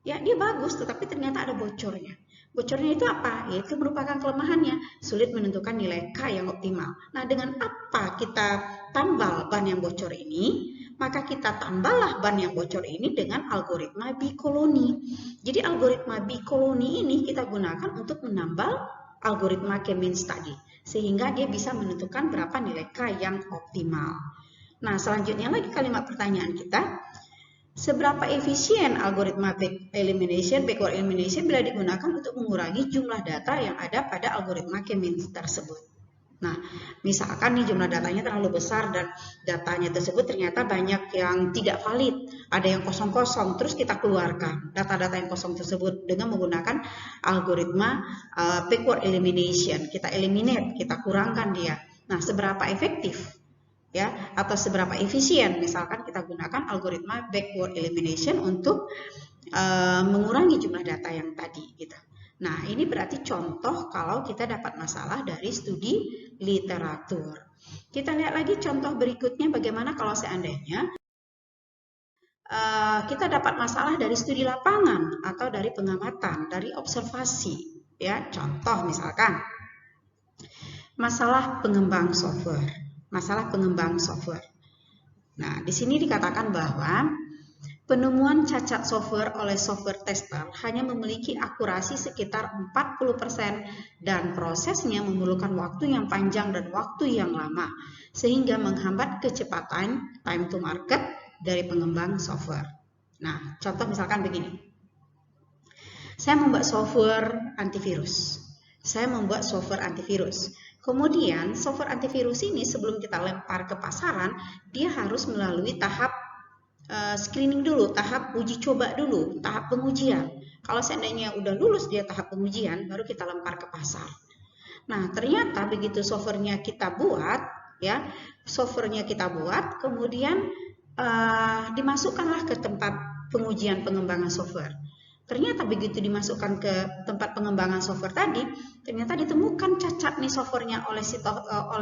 Ya, dia bagus tetapi ternyata ada bocornya. Bocornya itu apa? Yaitu merupakan kelemahannya, sulit menentukan nilai K yang optimal. Nah, dengan apa kita tambal ban yang bocor ini? Maka kita tambahlah ban yang bocor ini dengan algoritma B-koloni. Jadi algoritma B-koloni ini kita gunakan untuk menambal algoritma K-means tadi. Sehingga dia bisa menentukan berapa nilai K yang optimal. Nah, selanjutnya lagi kalimat pertanyaan kita. Seberapa efisien algoritma backward elimination bila digunakan untuk mengurangi jumlah data yang ada pada algoritma K-means tersebut? Nah, misalkan nih jumlah datanya terlalu besar dan datanya tersebut ternyata banyak yang tidak valid, ada yang kosong-kosong, terus kita keluarkan data-data yang kosong tersebut dengan menggunakan algoritma backward elimination. Kita eliminate, kita kurangkan dia. Nah, seberapa efektif? Ya, atau seberapa efisien misalkan kita gunakan algoritma backward elimination untuk mengurangi jumlah data yang tadi gitu. Nah, ini berarti contoh kalau kita dapat masalah dari studi literatur. Kita lihat lagi contoh berikutnya bagaimana kalau seandainya kita dapat masalah dari studi lapangan atau dari pengamatan, dari observasi. Ya, contoh misalkan masalah pengembang software. Masalah pengembang software. Nah, di sini dikatakan bahwa penemuan cacat software oleh software tester hanya memiliki akurasi sekitar 40% dan prosesnya memerlukan waktu yang panjang dan waktu yang lama, sehingga menghambat kecepatan time to market dari pengembang software. Nah, contoh misalkan begini. Saya membuat software antivirus. Kemudian software antivirus ini sebelum kita lempar ke pasaran, dia harus melalui tahap screening dulu, tahap uji coba dulu, tahap pengujian. Kalau seandainya udah lulus dia tahap pengujian, baru kita lempar ke pasar. Nah, ternyata begitu softwarenya kita buat, kemudian dimasukkanlah ke tempat pengujian pengembangan software. Ternyata begitu dimasukkan ke tempat pengembangan software tadi, ternyata ditemukan cacat nih softwarenya oleh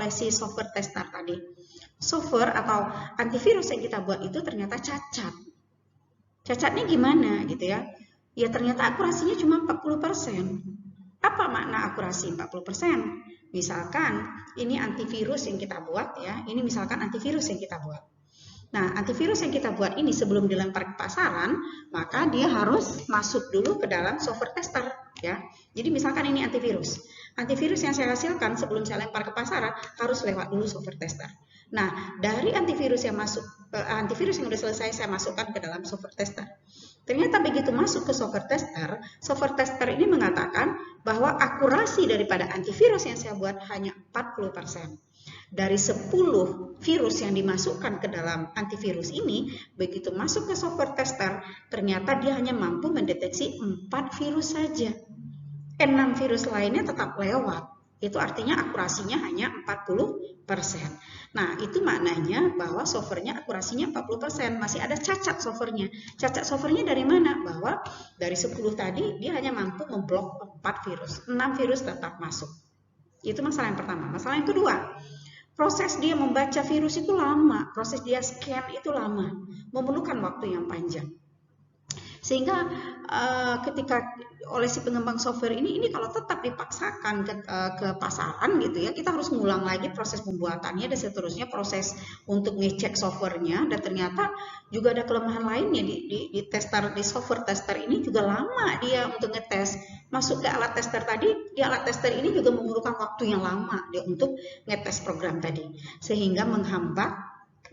si software tester tadi. Software atau antivirus yang kita buat itu ternyata cacat. Cacatnya gimana gitu ya? Ya ternyata akurasinya cuma 40%. Apa Apa makna akurasi 40%? Misalkan ini antivirus yang kita buat ya, ini misalkan antivirus yang kita buat. Nah, antivirus yang kita buat ini sebelum dilempar ke pasaran, maka dia harus masuk dulu ke dalam software tester ya. Jadi misalkan ini antivirus. Antivirus yang saya hasilkan sebelum saya lempar ke pasaran harus lewat dulu software tester. Nah, dari antivirus yang masuk antivirus yang sudah selesai saya masukkan ke dalam software tester. Ternyata begitu masuk ke software tester ini mengatakan bahwa akurasi daripada antivirus yang saya buat hanya 40%. Dari 10 virus yang dimasukkan ke dalam antivirus ini, begitu masuk ke software tester, ternyata dia hanya mampu mendeteksi 4 virus saja. 6 virus lainnya tetap lewat. Itu artinya akurasinya hanya 40%. Nah, itu maknanya bahwa softwarenya akurasinya 40%. Masih ada cacat softwarenya. Cacat softwarenya dari mana? Bahwa dari 10 tadi dia hanya mampu memblok 4 virus. 6 virus tetap masuk. Itu masalah yang pertama. Masalah yang kedua, proses dia membaca virus itu lama. Proses dia scan itu lama. Memerlukan waktu yang panjang. Sehingga ketika oleh si pengembang software ini kalau tetap dipaksakan ke pasaran gitu ya, kita harus ngulang lagi proses pembuatannya dan seterusnya, proses untuk ngecek softwarenya, dan ternyata juga ada kelemahan lainnya di tester, di software tester ini juga lama dia untuk ngetes. Masuk ke alat tester tadi, di alat tester ini juga memerlukan waktu yang lama dia untuk ngetes program tadi, sehingga menghambat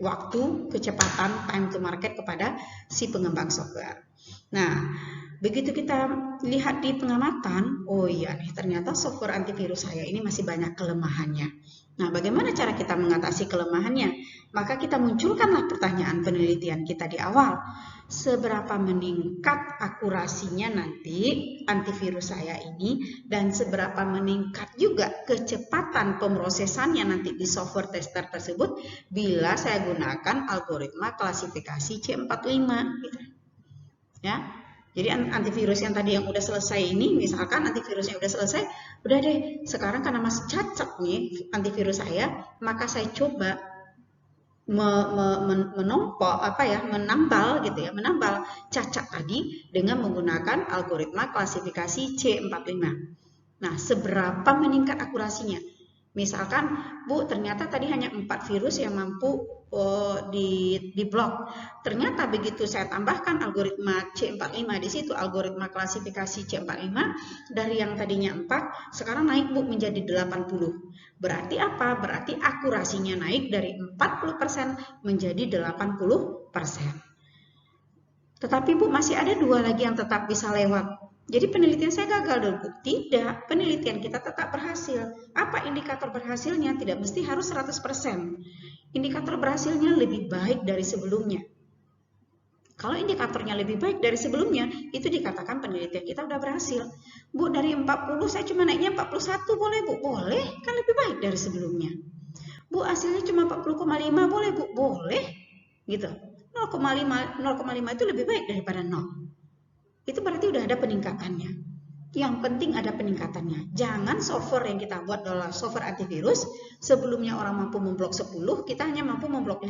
waktu, kecepatan, time to market kepada si pengembang software. Nah, begitu kita lihat di pengamatan, oh iya nih ternyata software antivirus saya ini masih banyak kelemahannya. Nah, bagaimana cara kita mengatasi kelemahannya? Maka kita munculkanlah pertanyaan penelitian kita di awal. Seberapa meningkat akurasinya nanti antivirus saya ini, dan seberapa meningkat juga kecepatan pemrosesannya nanti di software tester tersebut bila saya gunakan algoritma klasifikasi C45 gitu. Ya, jadi antivirus yang tadi yang udah selesai ini, misalkan antivirus yang udah selesai, udah deh, sekarang karena masih cacat nih antivirus saya, maka saya coba menambal gitu ya, menambal cacat tadi dengan menggunakan algoritma klasifikasi C45. Nah, seberapa meningkat akurasinya? Misalkan, Bu, ternyata tadi hanya 4 virus yang mampu di blok. Ternyata begitu saya tambahkan algoritma C45 di situ, algoritma klasifikasi C45, dari yang tadinya 4, sekarang naik, Bu, menjadi 80. Berarti apa? Berarti akurasinya naik dari 40% menjadi 80%. Tetapi, Bu, masih ada 2 lagi yang tetap bisa lewat. Jadi penelitian saya gagal dong, Bu? Tidak, penelitian kita tetap berhasil. Apa indikator berhasilnya? Tidak mesti harus 100%. Indikator berhasilnya lebih baik dari sebelumnya. Kalau indikatornya lebih baik dari sebelumnya, itu dikatakan penelitian kita udah berhasil. Bu, dari 40 saya cuma naiknya 41, boleh, Bu? Boleh, kan lebih baik dari sebelumnya. Bu, hasilnya cuma 40,5, boleh, Bu? Boleh, gitu. 0,5 itu lebih baik daripada 0. Itu berarti udah ada peningkatannya. Yang penting ada peningkatannya. Jangan software yang kita buat adalah software antivirus, sebelumnya orang mampu memblok 10, kita hanya mampu memblok 5.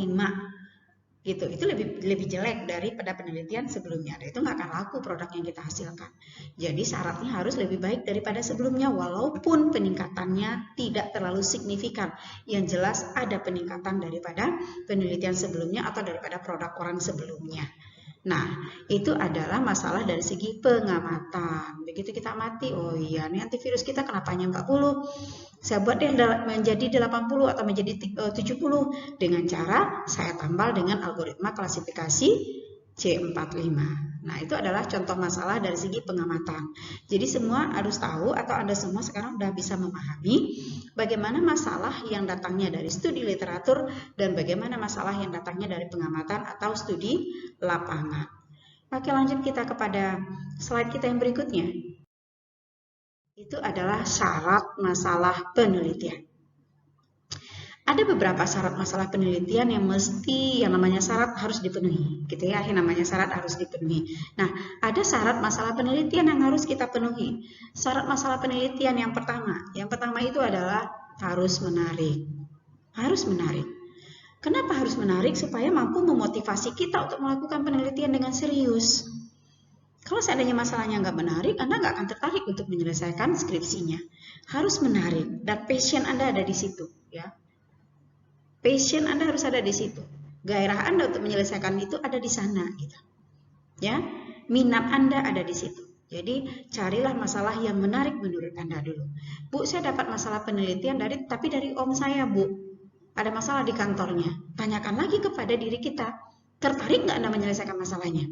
Gitu. Itu lebih jelek daripada penelitian sebelumnya. Itu nggak akan laku produk yang kita hasilkan. Jadi syaratnya harus lebih baik daripada sebelumnya, walaupun peningkatannya tidak terlalu signifikan. Yang jelas ada peningkatan daripada penelitian sebelumnya atau daripada produk orang sebelumnya. Nah, itu adalah masalah dari segi pengamatan. Begitu kita amati, oh iya, ini antivirus kita kenapa hanya 40? Saya buat deh menjadi 80 atau menjadi 70 dengan cara saya tambal dengan algoritma klasifikasi C45. Nah, itu adalah contoh masalah dari segi pengamatan. Jadi semua harus tahu, atau Anda semua sekarang sudah bisa memahami bagaimana masalah yang datangnya dari studi literatur dan bagaimana masalah yang datangnya dari pengamatan atau studi lapangan. Oke, lanjut kita kepada slide kita yang berikutnya. Itu adalah syarat masalah penelitian. Ada beberapa syarat masalah penelitian yang mesti, yang namanya syarat harus dipenuhi, gitu ya, yang namanya syarat harus dipenuhi. Nah, ada syarat masalah penelitian yang harus kita penuhi. Syarat masalah penelitian yang pertama itu adalah harus menarik. Harus menarik. Kenapa harus menarik? Supaya mampu memotivasi kita untuk melakukan penelitian dengan serius. Kalau seandainya masalahnya nggak menarik, Anda nggak akan tertarik untuk menyelesaikan skripsinya. Harus menarik dan passion Anda ada di situ, ya. Passion Anda harus ada di situ. Gairah Anda untuk menyelesaikan itu ada di sana, gitu. Ya, minat Anda ada di situ. Jadi carilah masalah yang menarik menurut Anda dulu. Bu, saya dapat masalah penelitian tapi dari om saya, Bu. Ada masalah di kantornya. Tanyakan lagi kepada diri kita. Tertarik nggak Anda menyelesaikan masalahnya?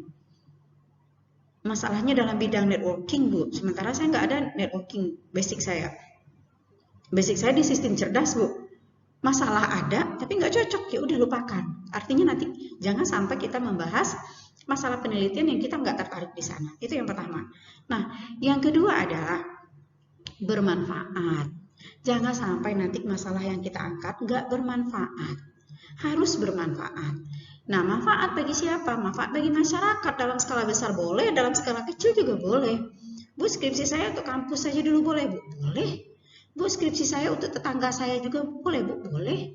Masalahnya dalam bidang networking, Bu. Sementara saya nggak ada networking basic saya. Basic saya di sistem cerdas, Bu. Masalah ada, tapi nggak cocok, ya udah lupakan. Artinya nanti jangan sampai kita membahas masalah penelitian yang kita nggak tertarik di sana. Itu yang pertama. Nah, yang kedua adalah bermanfaat. Jangan sampai nanti masalah yang kita angkat nggak bermanfaat. Harus bermanfaat. Nah, manfaat bagi siapa? Manfaat bagi masyarakat. Dalam skala besar boleh, dalam skala kecil juga boleh. Bu, skripsi saya untuk kampus saja dulu boleh, Bu? Boleh. Bu, skripsi saya untuk tetangga saya juga boleh, Bu? Boleh.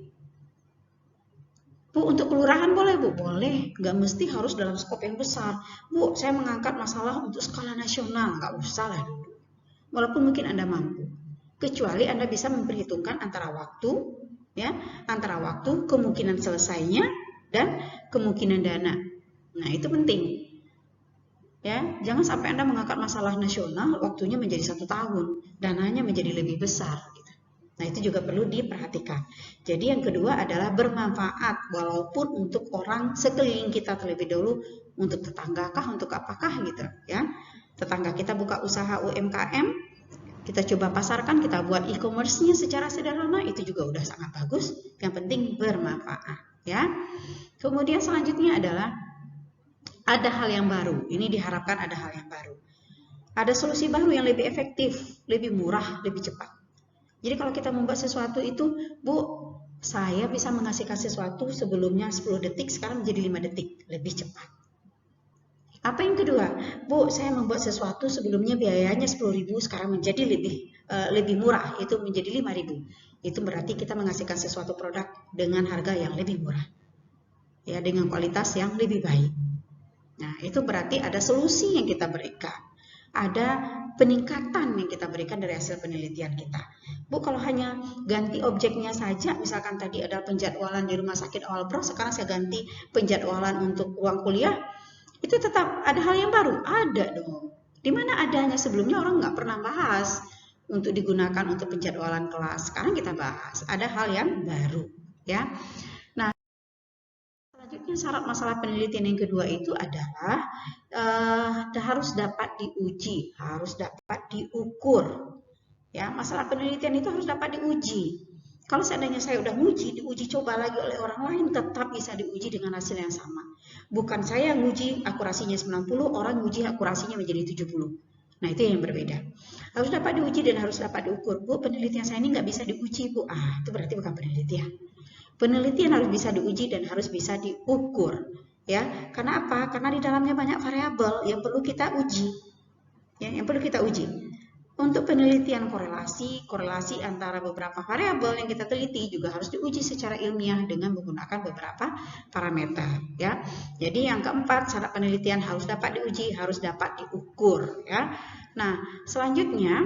Bu, untuk kelurahan boleh, Bu? Boleh. Nggak mesti harus dalam skop yang besar. Bu, saya mengangkat masalah untuk skala nasional. Nggak usah lah dulu. Walaupun mungkin Anda mampu. Kecuali Anda bisa memperhitungkan antara waktu, ya, antara waktu, kemungkinan selesainya, dan kemungkinan dana. Nah, itu penting. Ya, jangan sampai Anda mengangkat masalah nasional, waktunya menjadi 1 tahun, dananya menjadi lebih besar. Nah, itu juga perlu diperhatikan. Jadi yang kedua adalah bermanfaat, walaupun untuk orang sekeliling kita terlebih dahulu, untuk tetangga kah, untuk apakah gitu, ya. Tetangga kita buka usaha UMKM, kita coba pasarkan, kita buat e-commerce-nya secara sederhana, itu juga udah sangat bagus. Yang penting bermanfaat, ya. Kemudian selanjutnya adalah ada hal yang baru. Ini diharapkan ada hal yang baru. Ada solusi baru yang lebih efektif, lebih murah, lebih cepat. Jadi kalau kita membuat sesuatu itu, Bu, saya bisa menghasilkan sesuatu sebelumnya 10 detik, sekarang menjadi 5 detik, lebih cepat. Apa yang kedua? Bu, saya membuat sesuatu sebelumnya biayanya 10.000, sekarang menjadi lebih murah, itu menjadi 5.000. Itu berarti kita menghasilkan sesuatu produk dengan harga yang lebih murah. Ya, dengan kualitas yang lebih baik. Nah, itu berarti ada solusi yang kita berikan. Ada peningkatan yang kita berikan dari hasil penelitian kita. Bu, kalau hanya ganti objeknya saja, misalkan tadi ada penjadwalan di rumah sakit awal pro, sekarang saya ganti penjadwalan untuk ruang kuliah, itu tetap ada hal yang baru? Ada dong. Di mana adanya sebelumnya orang nggak pernah bahas untuk digunakan untuk penjadwalan kelas. Sekarang kita bahas, ada hal yang baru, ya. Nah, selanjutnya syarat masalah penelitian yang kedua itu adalah harus dapat diuji, harus dapat diukur. Ya, masalah penelitian itu harus dapat diuji. Kalau seandainya saya udah diuji coba lagi oleh orang lain, tetap bisa diuji dengan hasil yang sama. Bukan saya nguji akurasinya 90, orang nguji akurasinya menjadi 70. Nah, itu yang berbeda. Harus dapat diuji dan harus dapat diukur. Bu, penelitian saya ini nggak bisa diuji, Bu. Itu berarti bukan penelitian. Penelitian harus bisa diuji dan harus bisa diukur. Ya, karena apa? Karena di dalamnya banyak variabel yang perlu kita uji. Ya, yang perlu kita uji. Untuk penelitian korelasi antara beberapa variabel yang kita teliti juga harus diuji secara ilmiah dengan menggunakan beberapa parameter, ya. Jadi yang keempat, syarat penelitian harus dapat diuji, harus dapat diukur, ya. Nah, selanjutnya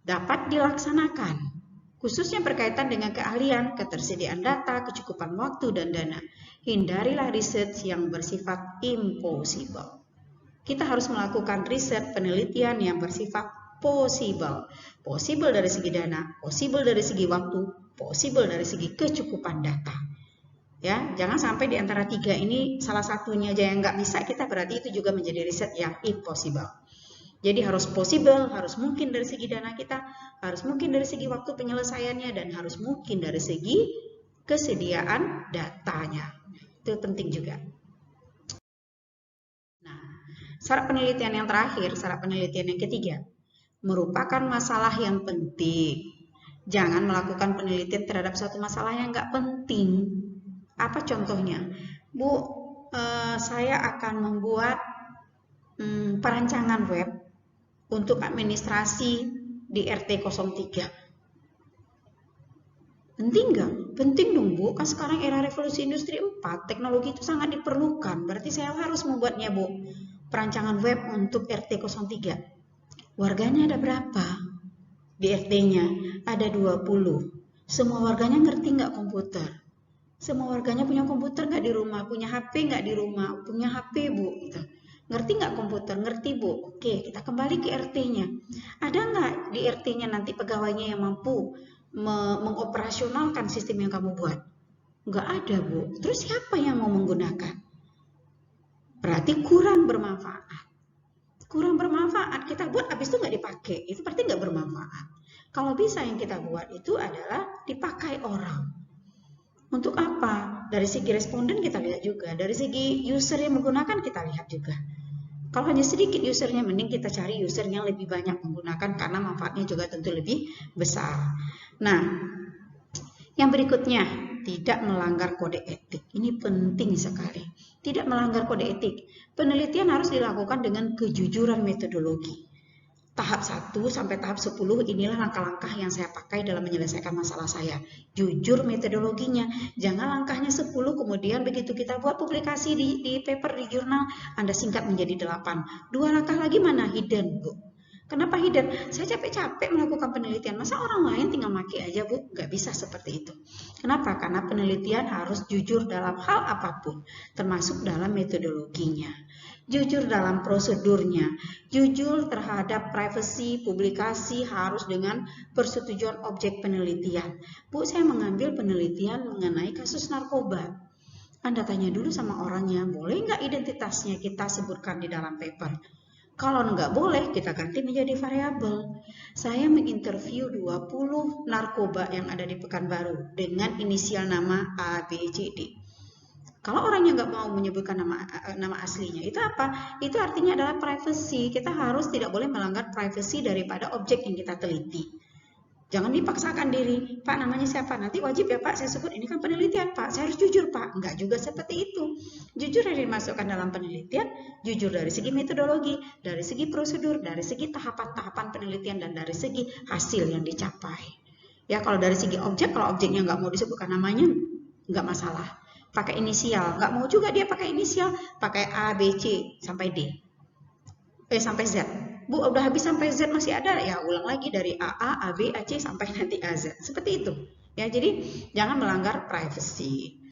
dapat dilaksanakan. Khususnya berkaitan dengan keahlian, ketersediaan data, kecukupan waktu, dan dana. Hindarilah riset yang bersifat impossible. Kita harus melakukan riset penelitian yang bersifat possible. Possible dari segi dana, possible dari segi waktu, possible dari segi kecukupan data. Ya, jangan sampai di antara 3 ini salah satunya aja yang nggak bisa, kita berarti itu juga menjadi riset yang impossible. Jadi harus possible, harus mungkin dari segi dana kita, harus mungkin dari segi waktu penyelesaiannya, dan harus mungkin dari segi kesediaan datanya. Itu penting juga. Nah, syarat penelitian yang terakhir, syarat penelitian yang ketiga, merupakan masalah yang penting. Jangan melakukan penelitian terhadap suatu masalah yang nggak penting. Apa contohnya? Bu, saya akan membuat perancangan web untuk administrasi di RT 03. Penting nggak? Penting dong, Bu. Kan sekarang era revolusi industri 4, teknologi itu sangat diperlukan. Berarti saya harus membuatnya, Bu. perancangan web untuk RT 03. Warganya ada berapa? Di RT-nya ada 20. Semua warganya ngerti nggak komputer? Semua warganya punya komputer nggak di rumah? Punya HP nggak di rumah? Punya HP, Bu. Gitu. Ngerti nggak komputer? Ngerti, Bu. Oke, kita kembali ke RT-nya. Ada nggak di RT-nya nanti pegawainya yang mampu mengoperasionalkan sistem yang kamu buat? Nggak ada, Bu. Terus siapa yang mau menggunakan? Berarti kurang bermanfaat. Kurang bermanfaat, kita buat habis itu nggak dipakai. Itu berarti nggak bermanfaat. Kalau bisa yang kita buat itu adalah dipakai orang. Untuk apa? Dari segi responden kita lihat juga. Dari segi user yang menggunakan kita lihat juga. Kalau hanya sedikit usernya, mending kita cari user yang lebih banyak menggunakan karena manfaatnya juga tentu lebih besar. Nah, yang berikutnya, tidak melanggar kode etik. Ini penting sekali. Tidak melanggar kode etik. Penelitian harus dilakukan dengan kejujuran metodologi. Tahap 1 sampai tahap 10 inilah langkah-langkah yang saya pakai dalam menyelesaikan masalah saya. Jujur metodologinya. Jangan langkahnya 10 kemudian begitu kita buat publikasi di paper di jurnal, Anda singkat menjadi 8. 2 langkah lagi mana? Hidden, Bu. Kenapa hidden? Saya capek-capek melakukan penelitian. Masa orang lain tinggal pakai aja, Bu? Nggak bisa seperti itu. Kenapa? Karena penelitian harus jujur dalam hal apapun, termasuk dalam metodologinya. Jujur dalam prosedurnya, jujur terhadap privasi publikasi harus dengan persetujuan objek penelitian. Bu, saya mengambil penelitian mengenai kasus narkoba. Anda tanya dulu sama orangnya, boleh nggak identitasnya kita sebutkan di dalam paper? Kalau nggak boleh, kita ganti menjadi variabel. Saya menginterview 20 narkoba yang ada di Pekanbaru dengan inisial nama A, B, C, D. Kalau orangnya nggak mau menyebutkan nama aslinya, itu apa? Itu artinya adalah privacy. Kita harus tidak boleh melanggar privacy daripada objek yang kita teliti. Jangan dipaksakan diri, Pak namanya siapa? Nanti wajib ya Pak, saya sebut ini kan penelitian Pak, saya harus jujur Pak. Enggak juga seperti itu. Jujur yang dimasukkan dalam penelitian, jujur dari segi metodologi, dari segi prosedur, dari segi tahapan-tahapan penelitian, dan dari segi hasil yang dicapai. Ya kalau dari segi objek, kalau objeknya nggak mau disebutkan namanya, nggak masalah. Pakai inisial, nggak mau juga dia pakai inisial, pakai A, B, C, sampai D. Sampai Z. Bu, udah habis sampai Z masih ada, ya ulang lagi dari AA, AB, AC, sampai nanti AZ. Seperti itu. Ya, jadi jangan melanggar privacy.